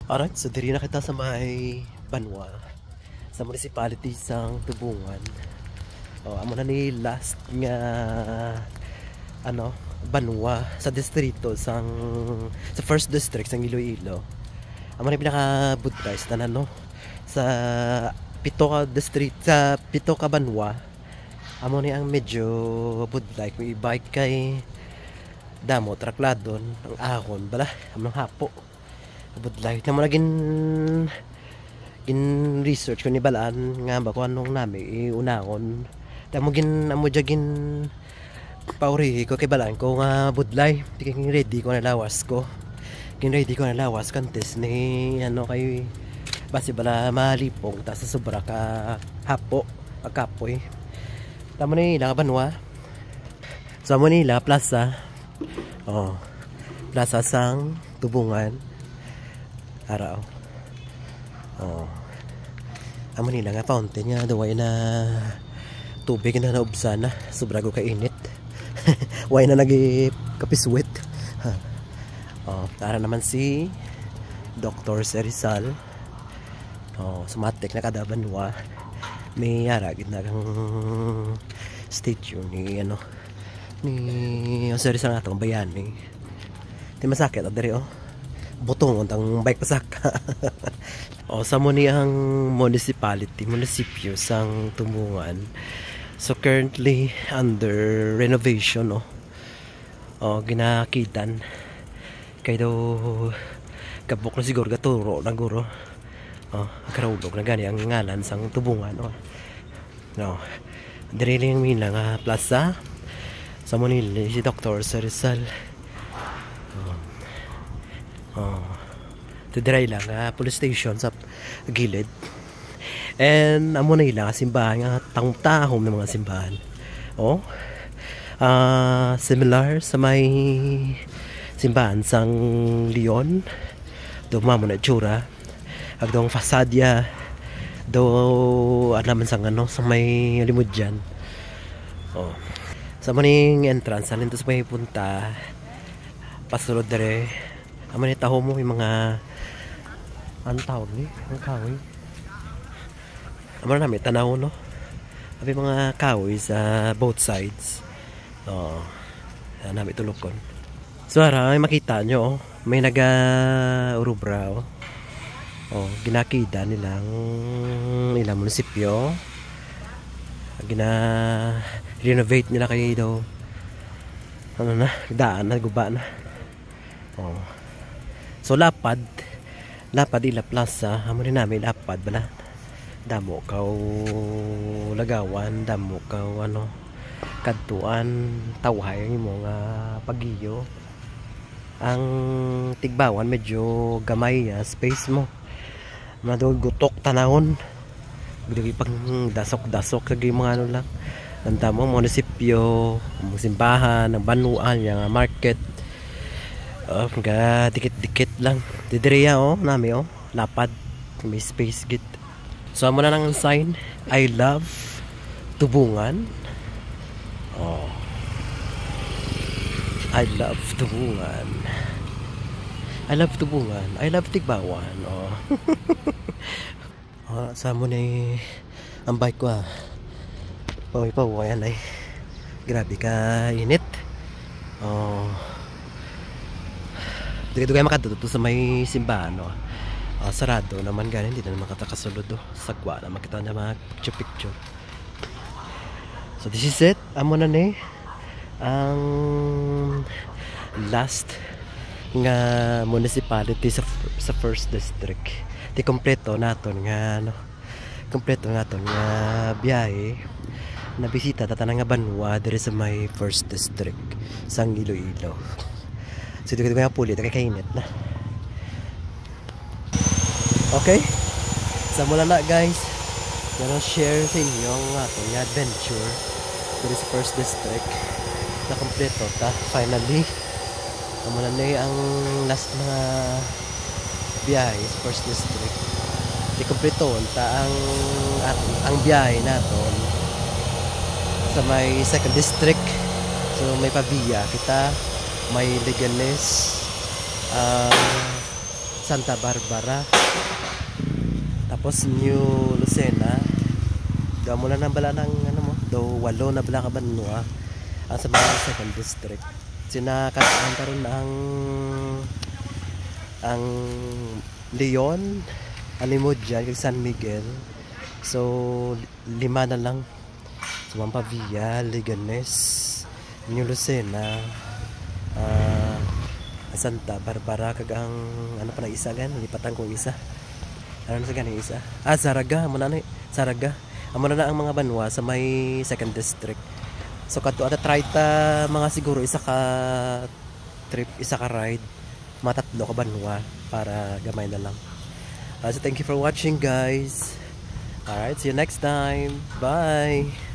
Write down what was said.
Alright, so diri na kita sa may Banwa sa municipality sang Tubungan. Amo na ni last nga ano Banwa sa distrito sang sa first district sang Iloilo. Amo na pinaka budlay sa tanan no sa pito ka district sa pito ka Banwa. Amo ni ang medyo budlay kung i-bike kay damo trakladon ang ahon bala among hapo budlay na mo naging in research ko ni balaan nga ba kung anong nami iunahon tamo gin amo jagin pauri ko kay balaan ko nga budlay king ready ko na lawas ko king ready ko na lawas kantes ni ano kay base bala malipong ta sa sobra ka hapo pagkapoy tamo ni ilang Banwa sa Manila plaza plaza sang Tubungan araw. Amo nila nga fountain nga daway na tubig na naubsan na sobra ko kainit. Way na nagi kapiswit. Para naman si Dr. Serizal. Sumatik na kada Banwa. May ara gid na kang statue ni ano ni Serizal atong bayani. Di masakit diri butong ang bike pasak. Sa muni ang munisipyo sang Tubungan. So currently under renovation ginakitan kay daw kabuk na siguro gaturo na guro. Karulog na gani ang ngalan sang Tubungan diri lang mina nga plaza sa Manila si Dr. Serizal. Tidray lang police station sa gilid. And amo na ilang simbahan nga tangtahom ng mga simbahan. Similar sa may simbahan sang Leon. Do mamo na tsura. Agdong fasadya do naman sang ano sa may limudyan. Sa maning entrance alin to sa may punta pasulod dere amo ni taho mo yung mga ang tawag ni ang kahoy amo na may tanaw no abi mga kahoy sa both sides nami tulokon so ara ay makita nyo may naga urubra ginakida nilang ilang munisipyo renovate nila kayo daw ano na daan na guba na so lapad ila plaza amo rin namin lapad bala damo kaw lagawan damo kaw ano kadtuan tawhay ang mga pagiyo ang tigbawan medyo gamay space mo madog gutok tanahon bigay pang dasok kag mga ano lang ang damo munisipyo simbahan ang banuan yang market mga dikit-dikit lang didiriya nami lapad may space git so amo na lang ang sign I love Tubungan I love Tubungan I love Tubungan I love Tigbawan sa mo na ang bike ko pawipawayan ay grabe ka init dito kayo makatuto sa may simbahan sarado naman ganin hindi na naman katakasulod sagwa na makita na mga picture so this is it amo na ni ang last nga municipality sa first district di kompleto naton nga biyahe na bisita tatanang nga Banwa diri sa may first district sang Iloilo. So dito ko pulit kay kainit na. Okay? Sa mula na guys, gonna share sa inyo ang ating adventure dito sa first district na kompleto ta finally. Mula na ang last mga biyahe sa first district. Di kompleto ta ang biyahe naton sa may second district. So may Pavia kita may Leganes Santa Barbara, tapos New Lucena. Daw mo na nang bala ng ano mo, daw 8 na bala ka Banwa ang sa mga second district. Sinakataan karon na ang Leon, Alimudjan, kag San Miguel. So 5 na lang. So Pampavia, Leganes, New Lucena, Santa Barbara, kag ang ano pa na isa gan, lipatan ko isa. Ano na sa ganing isa? Saraga, mo na ni Saraga. Amo na ang mga Banwa sa may second district. So kadto ata try ta mga siguro isa ka trip, isa ka ride, mga 3 ka Banwa para gamay na lang. So thank you for watching guys. Alright, see you next time. Bye.